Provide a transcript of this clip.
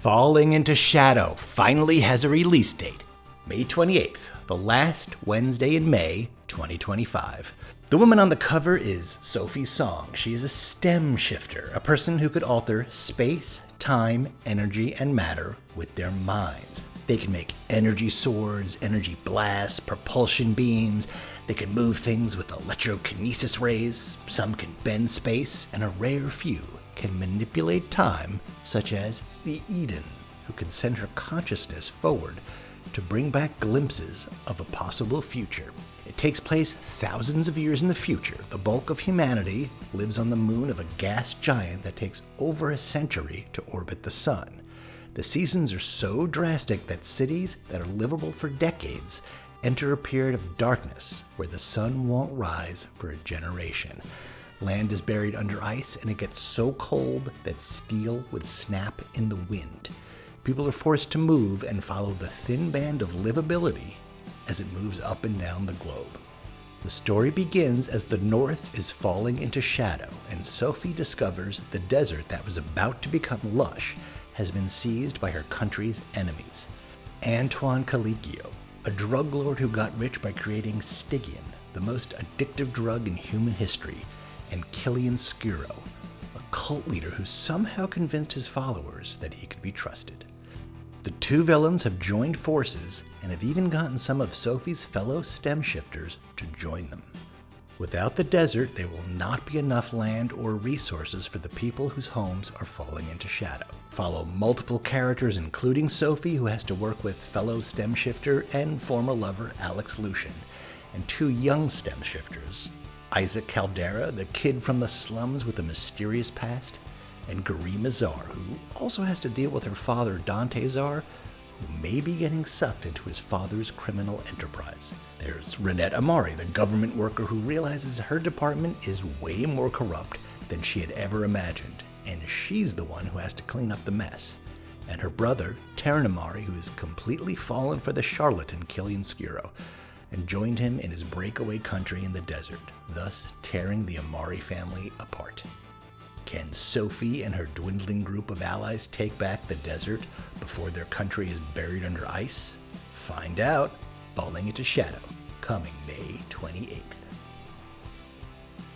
Falling into Shadow finally has a release date, May 28th, the last Wednesday in May 2025. The woman on the cover is Sophie Song. She is a stem shifter, a person who could alter space, time, energy, and matter with their minds. They can make energy swords, energy blasts, propulsion beams. They can move things with electrokinesis rays. Some can bend space, and a rare few can manipulate time, such as the Eden, who can send her consciousness forward to bring back glimpses of a possible future. It takes place thousands of years in the future. The bulk of humanity lives on the moon of a gas giant that takes over a century to orbit the sun. The seasons are so drastic that cities that are livable for decades enter a period of darkness where the sun won't rise for a generation. Land is buried under ice, and it gets so cold that steel would snap in the wind. People are forced to move and follow the thin band of livability as it moves up and down the globe. The story begins as the North is falling into shadow, and Sophie discovers the desert that was about to become lush has been seized by her country's enemies. Antoine Calicchio, a drug lord who got rich by creating Stygian, the most addictive drug in human history, and Killian Skuro, a cult leader who somehow convinced his followers that he could be trusted. The two villains have joined forces and have even gotten some of Sophie's fellow stem shifters to join them. Without the desert, there will not be enough land or resources for the people whose homes are falling into shadow. Follow multiple characters, including Sophie, who has to work with fellow stem shifter and former lover Alex Lucien, and two young stem shifters, Isaac Caldera, the kid from the slums with a mysterious past, and Garima Zar, who also has to deal with her father Dante Zar, who may be getting sucked into his father's criminal enterprise. There's Renette Amari, the government worker who realizes her department is way more corrupt than she had ever imagined, and she's the one who has to clean up the mess. And her brother, Taran Amari, who has completely fallen for the charlatan Killian Skuro, and joined him in his breakaway country in the desert, thus tearing the Amari family apart. Can Sophie and her dwindling group of allies take back the desert before their country is buried under ice? Find out. Falling into Shadow, coming May 28th.